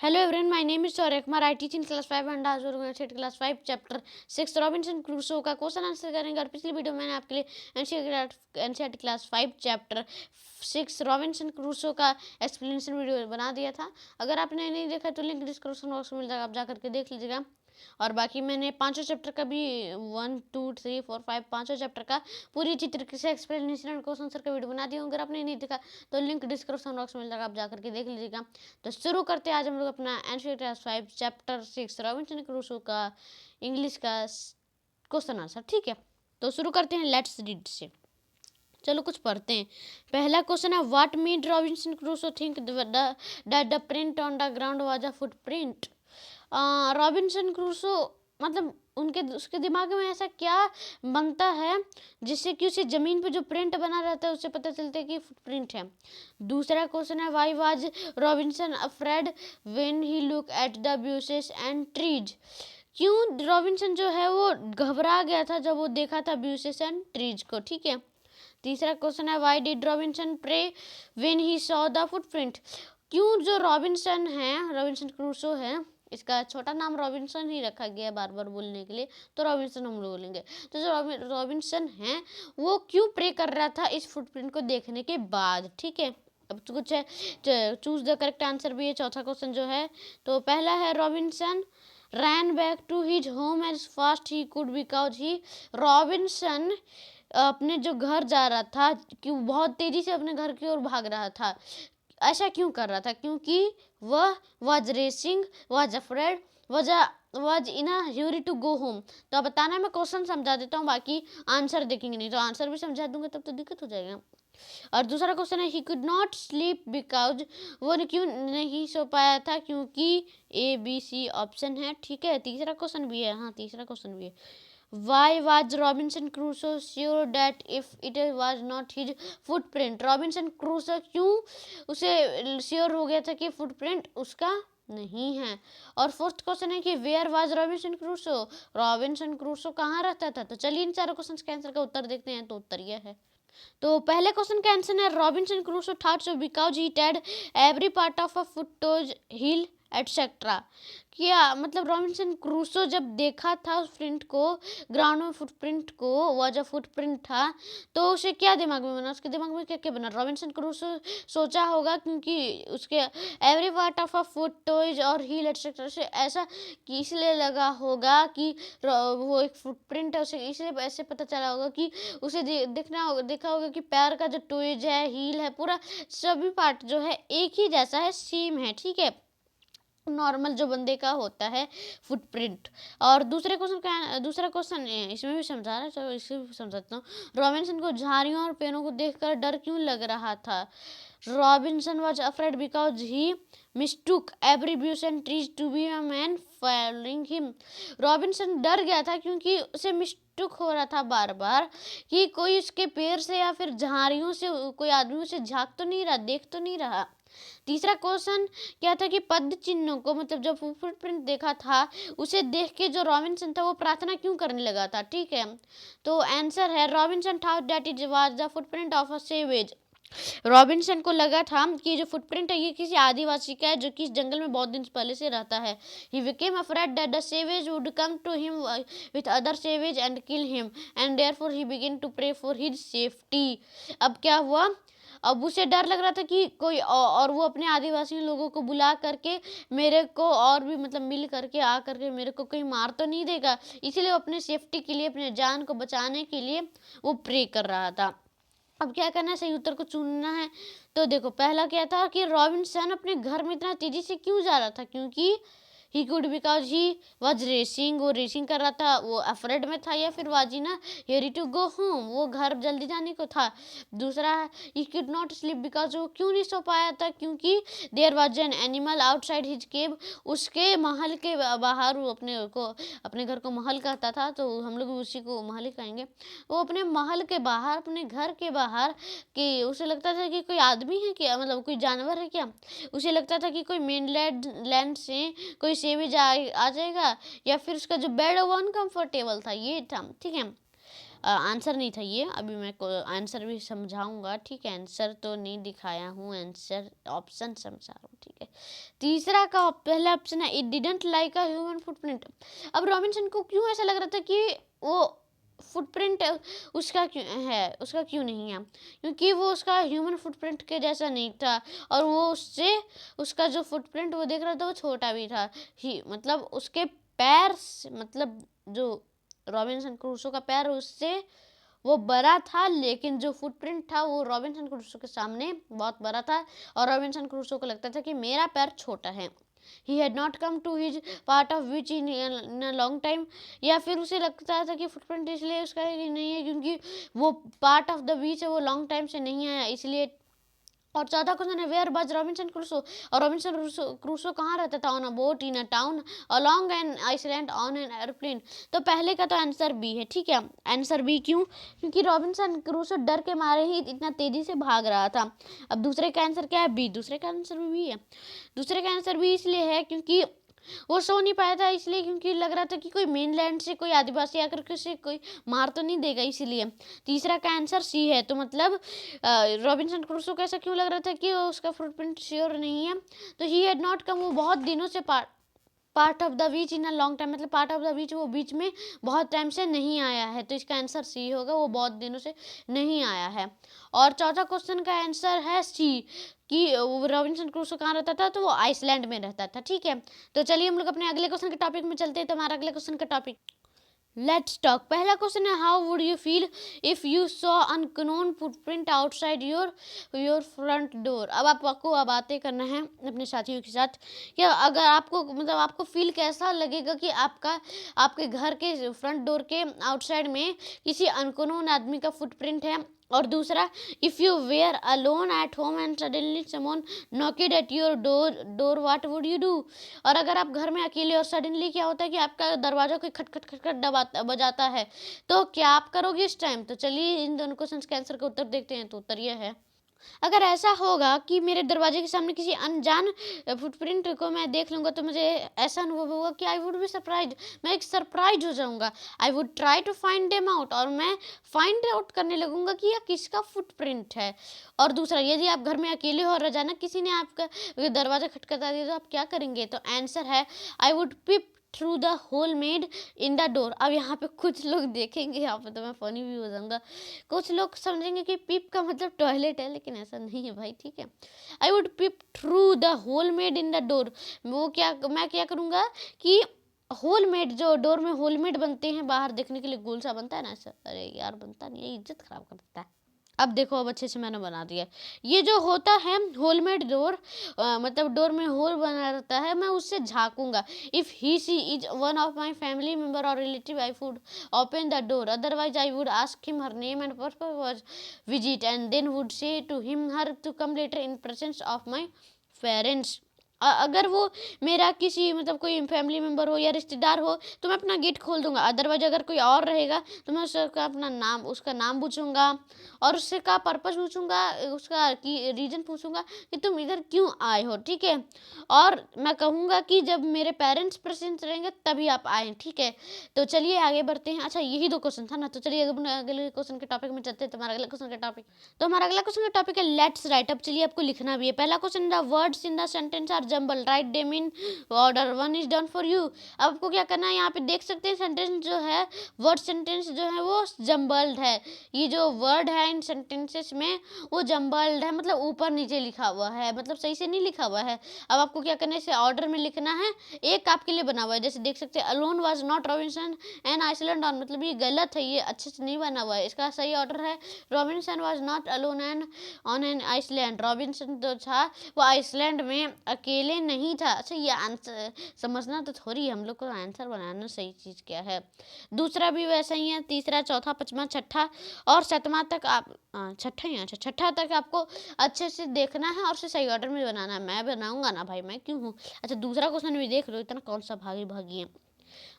Hello everyone, my name is Saurya Kumar. I teach in class 5 and आज और going to class 5 chapter 6 Robinson Crusoe का question answer करेंगे। और पिछली video में मैंने आपके लिए NCERT class 5 chapter 6 Robinson Crusoe का एक्सप्लेनेशन वीडियो बना दिया था। अगर आपने नहीं देखा तो लिंक डिस्क्रिप्शन बॉक्स में मिल जाएगा, आप जा करके देख लीजिएगा। और बाकी मैंने पांचों चैप्टर का भी 1 2 3 4 5 पांचों चैप्टर का पूरी अच्छी तरीके से एक्सप्लेनेशन और क्वेश्चन आंसर का वीडियो बना दिया हूँ। अगर आपने नहीं देखा तो लिंक डिस्क्रिप्शन बॉक्स में मिल जाएगा, आप जा करके देख लीजिएगा। तो शुरू करते हैं आज हम लोग अपना NCERT class 5 chapter 6 Robinson Crusoe का इंग्लिश का क्वेश्चन आंसर। ठीक है, तो शुरू करते हैं। लेट्स रीड से चलो कुछ पढ़ते हैं। पहला क्वेश्चन है, what made Robinson Crusoe think that the print on the ground was a footprint. Robinson Crusoe मतलब उसके दिमाग में ऐसा क्या बनता है जिससे कि उसे ज़मीन पे जो प्रिंट बना रहता है उससे पता चलता है कि फुटप्रिंट है। दूसरा क्वेश्चन है, why was Robinson afraid when he look at the bushes and trees. क्यों रॉबिन्सन जो है वो घबरा गया था जब वो देखा था ब्यूसेस एंड ट्रीज को। ठीक है। तीसरा क्वेश्चन है, why did Robinson pray when he saw the footprint. क्यों जो रॉबिन्सन क्रूसो है, इसका छोटा नाम रॉबिन्सन ही रखा गया है बार बार बोलने के लिए, तो रॉबिन्सन हम लोग बोलेंगे। तो जो रॉबिन्सन है वो क्यों प्रे कर रहा था इस फुटप्रिंट को देखने के बाद। ठीक है, अब तो कुछ है, चूज द करेक्ट आंसर भी है। चौथा क्वेश्चन जो है, तो पहला है, Robinson ran back to his home as fast he could because he. Robinson अपने जो घर जा रहा था, क्यों बहुत तेजी से अपने घर की ओर भाग रहा था। ऐसा क्यों कर रहा था? क्योंकि वह was racing, was afraid, was in a hurry to go home. तो अब बताना है, मैं क्वेश्चन समझा देता हूँ, बाकी आंसर देखेंगे नहीं तो आंसर भी समझा दूंगा तब तो दिक्कत हो जाएगा। और दूसरा क्वेश्चन है, he could not sleep because, वो क्यों नहीं सो पाया था? क्योंकि ABC ऑप्शन है। ठीक है, तीसरा क्वेश्चन भी है। हाँ, तीसरा क्वेश्चन भी है, Why was Robinson Crusoe sure that if it was not his footprint? Robinson Crusoe क्यों उसे श्योर हो गया था कि फुटप्रिंट उसका नहीं है। और फोर्थ क्वेश्चन है कि where was Robinson Crusoe, Robinson Crusoe कहाँ रहता था। तो चलिए इन चारों क्वेश्चन के आंसर का उत्तर देखते हैं। तो उत्तर यह है, तो पहले क्वेश्चन का आंसर है, Robinson Crusoe thought so because he टेड एवरी पार्ट ऑफ अ फुटोज हिल एटसेट्रा। क्या मतलब रॉबिन्सन क्रूसो जब देखा था उस प्रिंट को, ग्राउंड में फुटप्रिंट को, वह जब फुटप्रिंट था तो उसे क्या दिमाग में बना, उसके दिमाग में क्या क्या बना। रॉबिन्सन क्रूसो सोचा होगा क्योंकि उसके every part of a foot toys और हील एटसेट्रा से ऐसा कि इसलिए लगा होगा कि वो एक फुटप्रिंट है, उसे इसलिए ऐसे पता चला होगा कि उसे देखा होगा कि पैर का जो टॉयज है, हील है, पूरा सभी पार्ट जो है एक ही जैसा है, सेम है। ठीक है, नॉर्मल जो बंदे का होता है फुटप्रिंट। और दूसरा क्वेश्चन इसमें भी समझा रहा है, चलो इसे भी समझाता हूँ। रॉबिन्सन को झाड़ियों और पेड़ों को देखकर डर क्यों लग रहा था। Robinson was afraid because he mistook every bush and trees to be a man following him. Robinson डर गया था क्योंकि उसे मिस्टूक हो रहा था बार बार कि कोई उसके पैर से या फिर झाड़ियों से कोई आदमी उसे झाँक तो नहीं रहा, देख तो नहीं रहा। तीसरा क्वेश्चन क्या था कि पद चिन्हों को, मतलब जब फुटप्रिंट देखा था उसे देख के जो रॉबिन्सन था वो प्रार्थना क्यों करने लगा था। ठीक है, तो आंसर है, Robinson thought that it was the footprint of a savage. Robinson को लगा था कि जो फुटप्रिंट है ये किसी आदिवासी का है जो कि इस जंगल में बहुत दिन पहले से रहता है। He became afraid that the savage would come to him with other savage and kill him and therefore he began to pray for his safety. अब क्या हुआ, अब उसे डर लग रहा था कि कोई और वो अपने आदिवासी लोगों को बुला करके मेरे को और भी मतलब मिल करके आ करके मेरे को कोई मार तो नहीं देगा, इसलिए वो अपने सेफ्टी के लिए, अपने जान को बचाने के लिए वो प्रे कर रहा था। अब क्या करना है, सही उत्तर को चुनना है। तो देखो, पहला क्या था कि रॉबिन्सन अपने घर में इतना तेजी से क्यों जा रहा था, क्योंकि ही could because he was racing, वो रेसिंग कर रहा था, वो अफ्रेड में था, या फिर वाजी ना हेरी टू गो होम, वो घर जल्दी जाने को था। दूसरा है, he could not sleep because वो क्यों नहीं सो पाया था, क्योंकि there was an animal outside his cave, उसके महल के बाहर, वो अपने घर को महल कहता था तो हम लोग उसी को महल ही कहेंगे। वो अपने महल के बाहर, अपने घर के बाहर, कि उसे लगता था कि कोई आदमी है क्या, मतलब कोई जानवर है क्या। उसे लगता था कि कोई लैंड से कोई सेवेज आ जाएगा, या फिर उसका जो बेड है वो अनकंफर्टेबल था, ये था। ठीक है, आंसर नहीं था ये, अभी मैं आंसर भी समझाऊंगा, ठीक है। आंसर तो नहीं दिखाया हूँ, आंसर ऑप्शन समझा रहा हूँ, ठीक है। तीसरा का पहला ऑप्शन है it didn't like a human footprint. अब रॉबिन्सन को क्यों ऐसा लग रहा था कि वो फुटप्रिंट उसका क्यों नहीं है, क्योंकि वो उसका ह्यूमन फुटप्रिंट के जैसा नहीं था, और वो उससे उसका जो फुटप्रिंट वो देख रहा था वो छोटा भी था ही, मतलब उसके पैर मतलब जो रॉबिन्सन क्रूसो का पैर उससे वो बड़ा था, लेकिन जो फुटप्रिंट था वो रॉबिन्सन क्रूसो के सामने बहुत बड़ा था, और रॉबिन्सन क्रूसो को लगता था कि मेरा पैर छोटा है। He had not come to his part of beach in a long time, या फिर उसे लगता था कि फुटप्रिंट इसलिए उसका नहीं है क्योंकि वो पार्ट ऑफ द बीच है, वो लॉन्ग टाइम से नहीं आया इसलिए। और चौथा क्वेश्चन है वेयर वाज रॉबिन्सन क्रूसो, और रॉबिन्सन क्रूसो कहाँ रहता था, on a boat in a town along an island on an airplane. तो पहले का तो आंसर बी है, ठीक है। आंसर बी क्यों, क्योंकि रॉबिन्सन क्रूसो डर के मारे ही इतना तेजी से भाग रहा था। अब दूसरे का आंसर क्या है, बी, दूसरे का आंसर भी है। दूसरे का आंसर भी इसलिए है क्योंकि वो सो नहीं पाया था इसलिए, क्योंकि लग रहा था कि कोई मेनलैंड से कोई आदिवासी आकर के उसे कोई मार तो नहीं देगा इसलिए। तीसरा का आंसर सी है, तो मतलब रॉबिन्सन क्रूसो को ऐसा क्यों लग रहा था कि उसका फुटप्रिंट श्योर नहीं है, तो ही हैड नॉट कम, वो बहुत दिनों से part of the beach in a long time, मतलब पार्ट ऑफ द बीच वो बीच में बहुत टाइम से नहीं आया है, तो इसका आंसर सी होगा, वो बहुत दिनों से नहीं आया है। और चौथा क्वेश्चन का आंसर है सी कि रॉबिन्सन क्रूसो कहाँ रहता था, तो वो आइसलैंड में रहता था, ठीक है। तो चलिए हम लोग अपने अगले क्वेश्चन के टॉपिक में चलते हैं। तो हमारा अगले क्वेश्चन का टॉपिक लेट्स टॉक, पहला क्वेश्चन है how would you feel if you saw unknown footprint outside your front door. अब आपको अब बातें करना है अपने साथियों के साथ कि अगर आपको मतलब आपको फील कैसा लगेगा कि आपके घर के फ्रंट डोर के आउटसाइड में किसी अननोन आदमी का फुटप्रिंट है। और दूसरा, if you were alone at home and suddenly someone knocked at your door what would you do. और अगर आप घर में अकेले और सडनली क्या होता है कि आपका दरवाजा कोई खटखट खटखट बजाता है, तो क्या आप करोगे इस टाइम। तो चलिए इन दोनों क्वेश्चन के आंसर का उत्तर देखते हैं। तो उत्तर यह है, अगर ऐसा होगा कि मेरे दरवाजे के सामने किसी अनजान फुटप्रिंट को मैं देख लूँगा, तो मुझे ऐसा अनुभव होगा कि आई वुड बी सरप्राइज, मैं एक सरप्राइज हो जाऊँगा। I would try to find them out, और मैं फाइंड आउट करने लगूंगा कि यह किसका फुटप्रिंट है। और दूसरा, यदि आप घर में अकेले हो और अचानक किसी ने आपका दरवाजा खटखटा दिया तो आप क्या करेंगे। तो आंसर है I would peep through the hole made in the door. अब यहाँ पे कुछ लोग देखेंगे, यहाँ पे तो मैं फनी भी हो जाऊंगा, कुछ लोग समझेंगे कि पीप का मतलब टॉयलेट है, लेकिन ऐसा नहीं है भाई, ठीक है। I would peep through the hole made in the door, मैं क्या करूँगा कि होल मेड, जो डोर में होल मेड बनते हैं बाहर देखने के लिए गोल सा बनता है ना ऐसा, अरे यार बनता नहीं है, इज्जत खराब कर देता है। अब देखो, अब अच्छे से मैंने बना दिया। ये जो होता है होलमेड डोर, मतलब डोर में होल बना रहता है, मैं उससे झाँकूंगा। If he she is one of my family member और relative I would open the door, otherwise I would ask him her name and purpose was visit and then would say to him her to come later in presence of my parents. अगर वो मेरा किसी मतलब कोई family member हो या रिश्तेदार हो तो मैं अपना गेट खोल दूंगा, अदरवाइज अगर कोई और रहेगा तो मैं उसका नाम पूछूंगा और उससे का पर्पस पूछूंगा, उसका रीज़न पूछूंगा कि तुम इधर क्यों आए हो, ठीक है। और मैं कहूँगा कि जब मेरे पेरेंट्स प्रेजेंट रहेंगे तभी आप आए, ठीक है। तो चलिए आगे बढ़ते हैं। अच्छा, यही दो क्वेश्चन था ना, तो चलिए अगले क्वेश्चन के टॉपिक में चलते हैं। तुम्हारा अगला क्वेश्चन का टॉपिक, तो हमारा अगला क्वेश्चन का टॉपिक है लेट्स राइट। अब चलिए आपको लिखना भी है। पहला question, the words in the sentence are jumbled, write them in order, one is done for you. अब आपको क्या करना है, यहाँ पे देख सकते हैं सेंटेंस जो है, वर्ड सेंटेंस जो है वो जम्बल्ड है। ये जो वर्ड है इन सेंटेंसेस में वो जम्बल्ड है, मतलब ऊपर नीचे लिखा हुआ है, मतलब सही से नहीं लिखा हुआ है। अब आपको क्या करना है, इसे ऑर्डर में लिखना है। एक आपके लिए बना हुआ है, जैसे देख सकते हैं alone was not Robinson and island on, मतलब ये गलत है, ये अच्छे से नहीं बना हुआ है। इसका सही ऑर्डर है Robinson was not alone and on an island, Robinson जो था वो आइसलैंड में अकेले नहीं था। अच्छा, ये आंसर समझना तो थोड़ी, हम लोग को आंसर बनाना सही चीज़ क्या है। दूसरा भी वैसा ही है, तीसरा चौथा पांचवा छठा और सातवां तक आप छठा ही, अच्छा छठा तक आपको अच्छे से देखना है और उसे सही ऑर्डर में बनाना है। मैं बनाऊंगा ना भाई, मैं क्यों हूँ। अच्छा, दूसरा क्वेश्चन भी देख लो, इतना कौन सा भागी भागी है।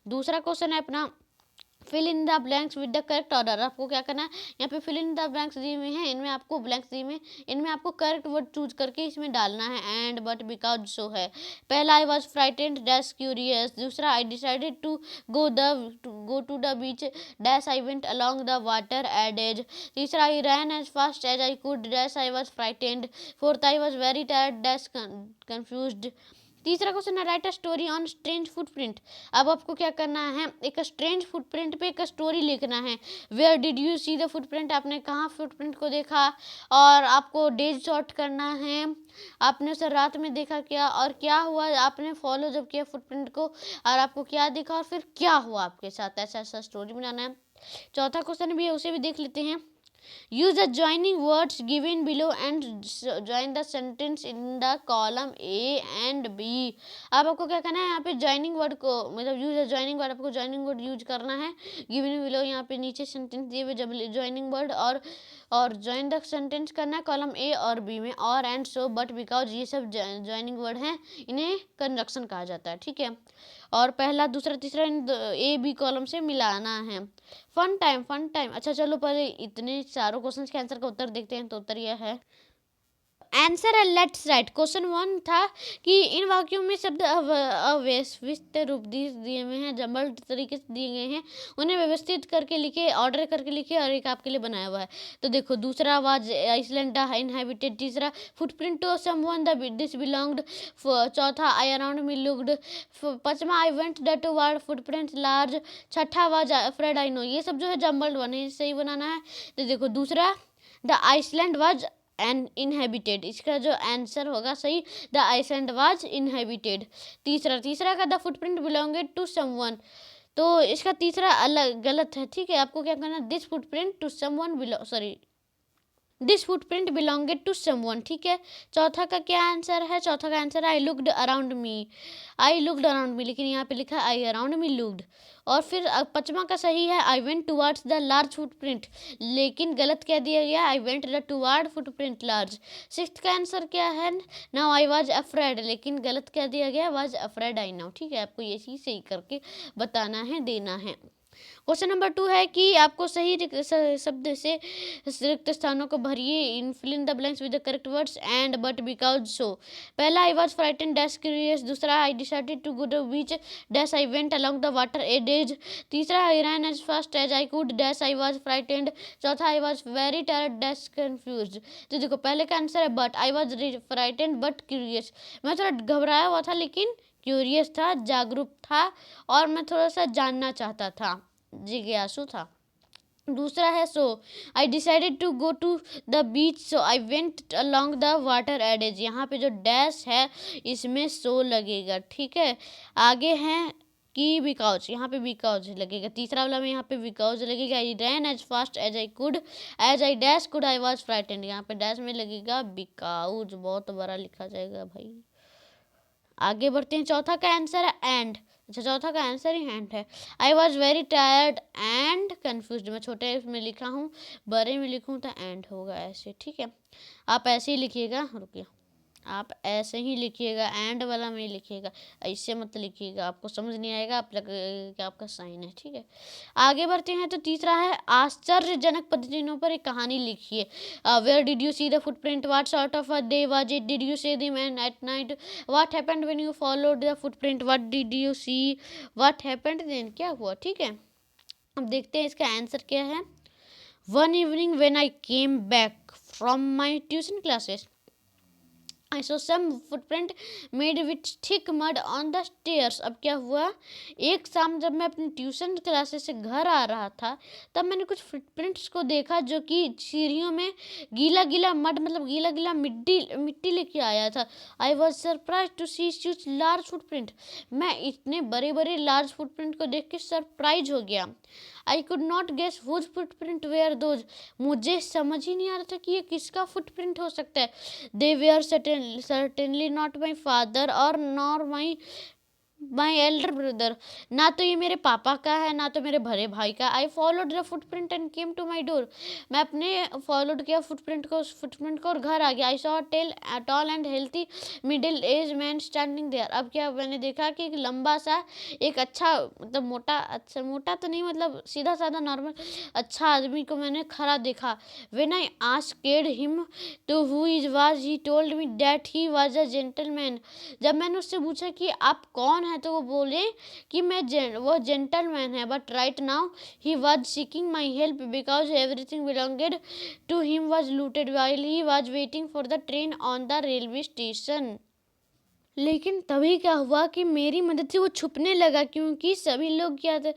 दूसरा क्वेश्चन है अपना fill in the blanks with the correct order. आपको क्या करना है, यहाँ पे फिल इन द ब्लैंक्स दिए हुए हैं, इनमें आपको ब्लैंक्स दिए हुए हैं, इनमें आपको करेक्ट वर्ड चूज करके इसमें डालना है। एंड बट बिकॉज सो है। पहला I was frightened dash curious. दूसरा I decided to go to the beach dash I went along the water edges. तीसरा I ran as fast as I could dash I was frightened. Fourth I was very tired dash confused. तीसरा question है write a story on strange footprint. अब आपको क्या करना है, एक strange footprint पे एक स्टोरी लिखना है। Where did you see the footprint, आपने कहाँ फुटप्रिंट को देखा, और आपको डेज शॉर्ट करना है, आपने उसे रात में देखा क्या, और क्या हुआ आपने फॉलो जब किया फुटप्रिंट को, और आपको क्या दिखा और फिर क्या हुआ आपके साथ, ऐसा ऐसा स्टोरी बनाना है। चौथा क्वेश्चन भी है, उसे भी देख लेते हैं। Use the joining words given below and join the sentence in the column A and B। अब आपको क्या करना है, यहाँ पे joining word को मतलब use the joining word, आपको joining word यूज करना है। given below यहाँ पे नीचे सेंटेंस दिए हुए joining word और join the sentence करना है कॉलम A और B में। और एंड सो बट बिकॉज ये सब joining word हैं, इन्हें कंजक्शन कहा जाता है, ठीक है। और पहला दूसरा तीसरा इन A B कॉलम से मिलाना है। Fun time. अच्छा चलो पहले इतने चारों क्वेश्चंस के आंसर का उत्तर देखते हैं। तो उत्तर यह है आंसर है लेट्स राइट। क्वेश्चन 1 था कि इन वाक्यों में शब्द अव्यवस्थित रूप दिए हुए हैं, जम्बल्ड तरीके से दिए गए हैं, उन्हें व्यवस्थित करके लिखे, ऑर्डर करके लिखे, और एक आपके लिए बनाया हुआ है। तो देखो दूसरा वाज आइसलैंड द इनहैबिटेड, तीसरा footprint to someone the this belonged, चौथा आई अराउंड मी लुक्ड, पांचवा I went the toward footprint large, छठा वाज अफ्रेड आई नो। ये सब जो है जम्बल्ड वन है, सही बनाना है। तो देखो दूसरा the island was and inhabited, इसका जो आंसर होगा सही, द आइसलैंड वाज इनहेबिटेड। तीसरा का the footprint belonged to someone, तो इसका तीसरा अलग गलत है, ठीक है। आपको क्या करना, this footprint to someone this footprint belonged to someone, ठीक है। चौथा का क्या आंसर है, चौथा का answer I looked around me, लेकिन यहाँ पे लिखा आई अराउंड मी लुक्ड। और फिर पांचवा का सही है I went towards the large footprint, लेकिन गलत कह दिया गया, आई went the toward footprint large. Sixth का आंसर क्या है, नाउ आई वाज अफ्रेड, लेकिन गलत कह दिया गया, वाज अफ्रेड आई नाउ, ठीक है। आपको ये चीज़ सही करके बताना है, देना है। क्वेश्चन नंबर 2 है कि आपको सही शब्द से रिक्त स्थानों को भरिए, इन fill in the blanks with the correct words and but because so. पहला I was frightened dash curious, दूसरा I decided to go to beach dash I went along the water edges, तीसरा I ran as fast as I could dash I was frightened, चौथा I was very tired dash confused. तो देखो पहले का answer है but, I was frightened but curious, मैं थोड़ा घबराया हुआ था लेकिन क्यूरियस था, जागरूक था, और मैं थोड़ा सा जानना चाहता था, जिज्ञासु था। दूसरा है so, I decided to go to the beach so I went along the water edges, यहाँ पे जो डैश है इसमें सो लगेगा, ठीक है। आगे हैं कि बिकॉज, यहाँ पे बिकॉज लगेगा, तीसरा वाला में यहाँ पे बिकॉज लगेगा। I ran as fast as I could as I dash could I was frightened, यहाँ पे डैश में लगेगा बिकॉज, बहुत बड़ा लिखा जाएगा भाई। आगे बढ़ते हैं, चौथा का आंसर है एंड। अच्छा चौथा का आंसर ही एंड है। आई was very tired and confuse, मैं छोटे में लिखा हूँ, बड़े में लिखूँ तो एंड होगा ऐसे, ठीक है। आप ऐसे ही लिखिएगा, रुकिए, आप ऐसे ही लिखिएगा, एंड वाला में लिखिएगा, ऐसे मत लिखिएगा, आपको समझ नहीं आएगा, आप क्या आपका साइन है, ठीक है। आगे बढ़ते हैं, तो तीसरा है आश्चर्यजनक पद्धतियों पर एक कहानी लिखिए। Where did you see the footprint, what sort of a day was it, did you see the man at night, what happened when you followed the footprint, what did you see, what happened then, क्या हुआ, ठीक है। अब देखते हैं इसका answer क्या है। One evening when I came back from my tuition classes I saw some footprint made with thick mud on the stairs। अब क्या हुआ, एक शाम जब मैं अपनी ट्यूशन क्लासेस से घर आ रहा था, तब मैंने कुछ फुटप्रिंट्स को देखा जो कि सीढ़ियों में गीला गीला मड, मतलब गीला गीला मिट्टी लेके आया था। I was surprise to see such large footprint, मैं इतने बड़े बड़े लार्ज फुटप्रिंट को देख के सरप्राइज हो गया। I could not guess whose footprint were those, मुझे समझ ही नहीं आ रहा था कि ये किसका फुटप्रिंट हो सकता है। They were certainly not my father or nor my my elder brother, ना तो ये मेरे पापा का है ना तो मेरे बड़े भाई का। I followed the footprint and came to my door, मैं अपने फॉलोड किया फुटप्रिंट को और घर आ गया। I saw tall and healthy middle age man standing there, अब क्या मैंने देखा कि एक लंबा सा एक अच्छा मतलब मोटा तो नहीं मतलब सीधा साधा नॉर्मल अच्छा आदमी को मैंने खड़ा देखा। व्हेन आई आस्क्ड हिम तो who is was, he told me that he was a gentleman, जब मैंने उससे पूछा कि आप कौन है तो वो बोले कि वो जेंटलमैन है, but right now he was seeking my help because everything belonged to him was looted while he was waiting for the train on the railway station. लेकिन तभी क्या हुआ कि मेरी मदद से वो छुपने लगा, क्योंकि सभी लोग क्या थे,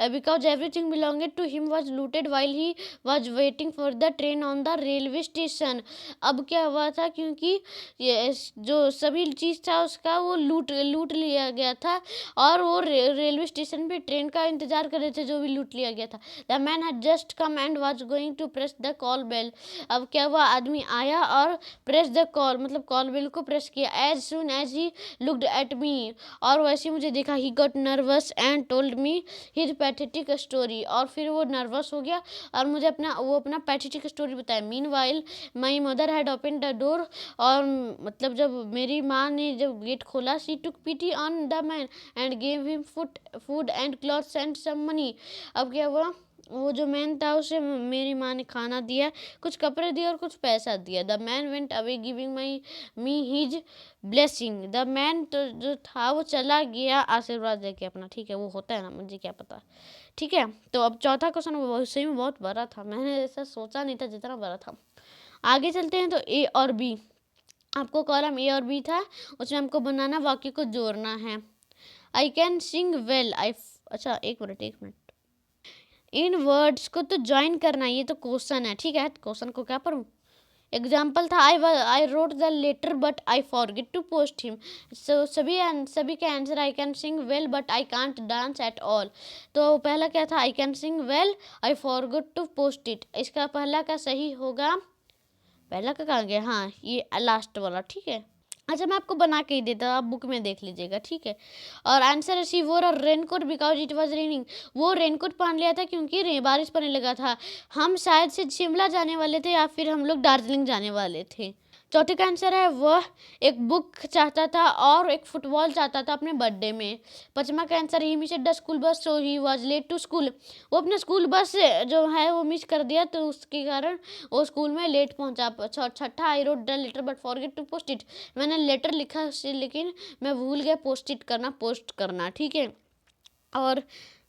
because everything belonged to him was looted while he was waiting for the train on the railway station. अब क्या हुआ था, क्योंकि ये जो सभी चीज़ था उसका वो लूट लिया गया था और वो रेलवे स्टेशन पे ट्रेन का इंतजार कर रहे थे जो भी लूट लिया गया था। The man had just come and was going to press the call bell, अब क्या हुआ आदमी आया और प्रेस द कॉल मतलब कॉल बेल को प्रेस किया। As soon as he looked at me, और वैसे मुझे देखा। He got nervous and told me his pathetic story, और फिर वो नर्वस हो गया और मुझे अपना पैथेटिक स्टोरी बताया। Meanwhile my mother had open the door, और मतलब जब मेरी माँ ने जब गेट खोला, she took pity on the man and gave him food and clothes and some money. अब क्या हुआ, वो जो मैन था उसे मेरी माँ ने खाना दिया, कुछ कपड़े दिए और कुछ पैसा दिया। The man went away giving me his blessing, the man तो जो था वो चला गया आशीर्वाद देके अपना। ठीक है, वो होता है ना, मुझे क्या पता। ठीक है, तो अब चौथा क्वेश्चन वो सही में बहुत बड़ा था, मैंने ऐसा सोचा नहीं था जितना बड़ा था। आगे चलते हैं, तो ए और बी, आपको कॉलम ए और बी था, उसमें हमको बनाना वाक्य को जोड़ना है। आई कैन सिंग वेल, अच्छा एक मिनट, इन वर्ड्स को तो ज्वाइन करना, ये तो क्वेश्चन है। ठीक है, क्वेश्चन को क्या पढ़ूं, एग्जाम्पल था I wrote the letter but I forget to post him. सभी का answer I can sing well but I can't dance at all. तो पहला क्या था, I can sing well I forget to post it, इसका पहला का सही होगा, पहला का कहाँ गया, हाँ ये लास्ट वाला। ठीक है, अच्छा मैं आपको बना के ही देता हूँ, आप बुक में देख लीजिएगा। ठीक है, और आंसर शी वोर अ raincoat because it was raining, वो रेनकोट पहन लिया था क्योंकि बारिश पड़ने लगा था। हम शायद से शिमला जाने वाले थे या फिर हम लोग दार्जिलिंग जाने वाले थे। चौथे का आंसर है वह एक बुक चाहता था और एक फुटबॉल चाहता था अपने बर्थडे में। पांचवा का answer he miss the school bus so he was late to school, वो अपना स्कूल बस जो है वो मिस कर दिया तो उसके कारण वो स्कूल में लेट पहुंचा। छठा I wrote the letter but forget to post it, मैंने लेटर लिखा लेकिन मैं भूल गया पोस्ट करना। ठीक है, और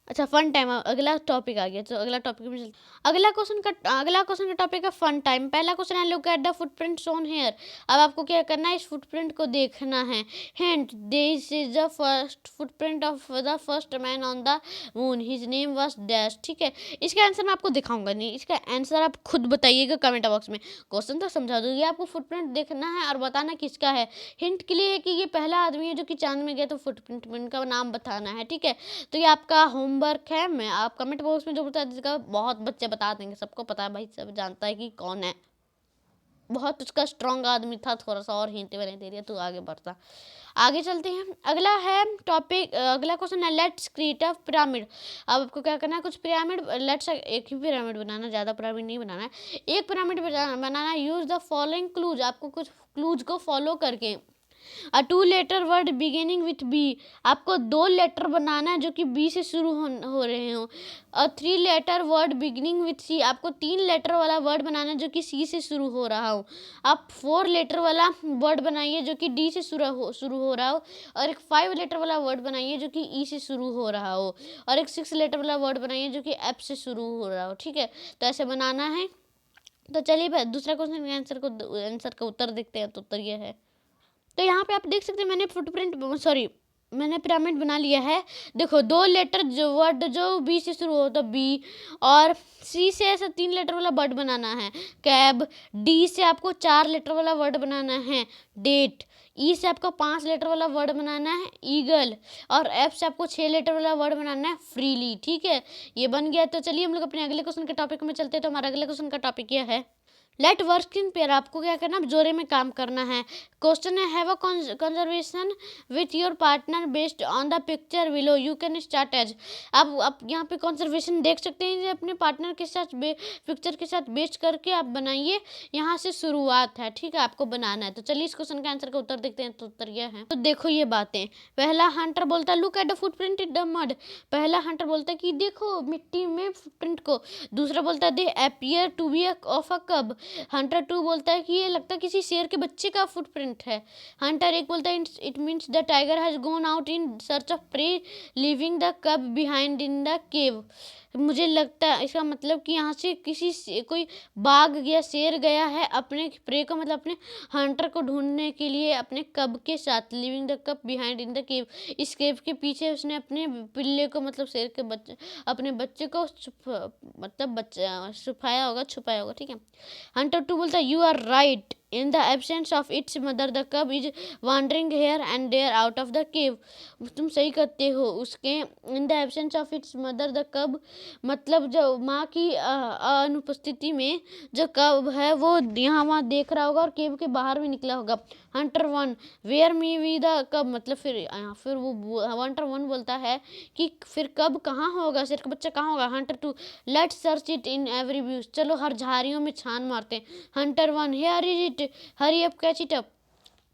अच्छा फन टाइम, अगला टॉपिक आ गया, तो अगला टॉपिक में अगला क्वेश्चन का टॉपिक है फन टाइम। पहला क्वेश्चन है look at the footprint on here, अब आपको क्या करना है, इस फुटप्रिंट को देखना है। Hint, this is the first footprint of the first man on the moon, his name was dash. ठीक है, इसका आंसर मैं आपको दिखाऊंगा नहीं, इसका आंसर आप खुद बताइएगा कमेंट बॉक्स में, क्वेश्चन तो समझा दूंगी, आपको फुटप्रिंट देखना है और बताना किसका है। हिंट के लिए है कि ये पहला आदमी है जो कि चांद में गया, तो फुटप्रिंट में उनका नाम बताना है। ठीक है, तो ये आपका होमवर्क है, मैं आप कमेंट बॉक्स में जो बता दीजिएगा, बहुत बच्चे बता देंगे, सबको पता है भाई, सब जानता है कि कौन है, बहुत उसका स्ट्रॉन्ग आदमी था, थोड़ा सा और हिंट मैंने दे दिया तो आगे बढ़ता। आगे चलते हैं, अगला है टॉपिक, अगला क्वेश्चन है लेट्स क्रिएट अ पिरामिड। अब आपको क्या करना है, कुछ पिरामिड, लेट्स एक ही पिरामिड बनाना, ज़्यादा पिरामिड नहीं बनाना है, एक पिरामिड बनाना। यूज द फॉलोइंग क्लूज, आपको कुछ क्लूज को फॉलो करके। A 2 letter word beginning with B, आपको 2 लेटर बनाना है जो कि बी से शुरू हो रहे हो। A 3 letter word beginning with C, आपको 3 लेटर वाला वर्ड बनाना है जो कि सी से शुरू हो रहा हो। आप 4 लेटर वाला वर्ड बनाइए जो कि डी से शुरू हो रहा हो, और एक 5 लेटर वाला वर्ड बनाइए जो कि ई से शुरू हो रहा हो, और एक 6 लेटर वाला वर्ड बनाइए जो कि एफ से शुरू हो रहा हो। ठीक है, तो ऐसे बनाना है। तो चलिए दूसरा क्वेश्चन के आंसर का उत्तर देखते हैं, तो उत्तर यह है। तो यहाँ पे आप देख सकते हैं मैंने पिरामिड बना लिया है। देखो 2 लेटर जो वर्ड जो बी से शुरू होता है बी, और सी से ऐसा 3 लेटर वाला वर्ड बनाना है कैब, डी से आपको 4 लेटर वाला वर्ड बनाना है डेट, ई से आपको 5 लेटर वाला वर्ड बनाना है ईगल, और एफ से आपको 6 लेटर वाला वर्ड बनाना है फ्रीली। ठीक है, ये बन गया। तो चलिए हम लोग अपने अगले क्वेश्चन के टॉपिक में चलते हैं। तो हमारा अगले क्वेश्चन का टॉपिक यह है लेट वर्क इन पेयर, आपको क्या करना, जोड़े में काम करना है। क्वेश्चन है, have a conservation with your partner based on the picture below, you can start as. आप यहाँ पे कंजर्वेशन देख सकते हैं, ये अपने पार्टनर के साथ पिक्चर के साथ बेस्ड करके आप बनाइए, यहाँ से शुरुआत है, ठीक है, आपको बनाना है। तो चलिए इस क्वेश्चन का आंसर का उत्तर देखते हैं। तो उत्तर यह है, तो देखो ये बातें, पहला हंटर बोलता है look at the footprint in the mud, पहला हंटर बोलता है कि देखो मिट्टी में फुटप्रिंट को। दूसरा बोलता है they appear to be of a cub, hunter 2 बोलता है कि ये लगता है किसी शेर के बच्चे का फुटप्रिंट है। हंटर 1 बोलता है it means the tiger has gone out in search of prey living the cub behind in the cave, मुझे लगता है इसका मतलब कि यहाँ से कोई बाघ या शेर गया है अपने प्रे को, मतलब अपने हंटर को ढूंढने के लिए अपने कब के साथ, living the cub behind in the केव, इस केव के पीछे उसने अपने पिल्ले को, मतलब शेर के बच्चे, अपने बच्चे को मतलब बच्चा छुपाया होगा, ठीक है। हंटर 2 बोलता है you are right, in the absence of its mother the cub is wandering here and there out of the cave, तुम सही कहते हो, उसके in the absence of its mother the cub, मतलब जो माँ की अनुपस्थिति में जो कब है वो यहाँ वहाँ देख रहा होगा और केव के बाहर भी निकला होगा। Hunter 1 where me we the cub, मतलब फिर वो हंटर 1 बोलता है कि फिर कब कहाँ होगा, शेर का बच्चा कहाँ होगा। Hunter 2 let's search it in every view, चलो हर झाड़ियों में छान मारते हैं। Hunter 1 here is it hurry up catch it up,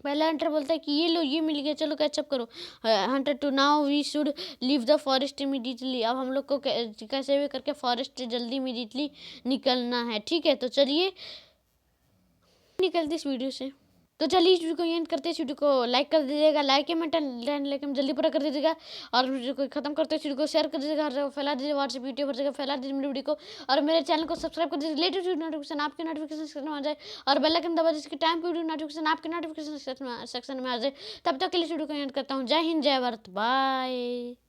पहला हंटर बोलता है कि ये लो ये मिल गया, चलो कैचअप करो। Hunter 2 now we should leave the forest immediately, अब हम लोग को कैसे भी करके फॉरेस्ट जल्दी इमीडिएटली निकलना है, ठीक है। तो चलिए निकलते इस वीडियो से। तो चलिए इस वीडियो को एंड करते हैं, इस वीडियो को लाइक कर दीजिएगा, लाइक कमेंट एंड लाइक जल्दी पूरा कर दीजिएगा, और वीडियो को खत्म करते हैं, इस वीडियो को शेयर कर दीजिएगा, हर जगह फैला दीजिए, व्हाट्सएप यूट्यूब हर जगह फैला दीजिए मेरी वीडियो को, और मेरे चैनल को सब्सक्राइब कर दीजिए, लेटेस्ट वीडियो नोटिफिकेशन आपके नोटिफिकेशन सेक्शन में आ जाए, और बेल आइकन दबा जिसके टाइम पे वीडियो नोटिफिकेशन आपके नोटिफिकेशन सेक्शन में आ जाए। तब तक के लिए इस वीडियो को एंड करता हूँ। जय हिंद, जय भारत, बाय।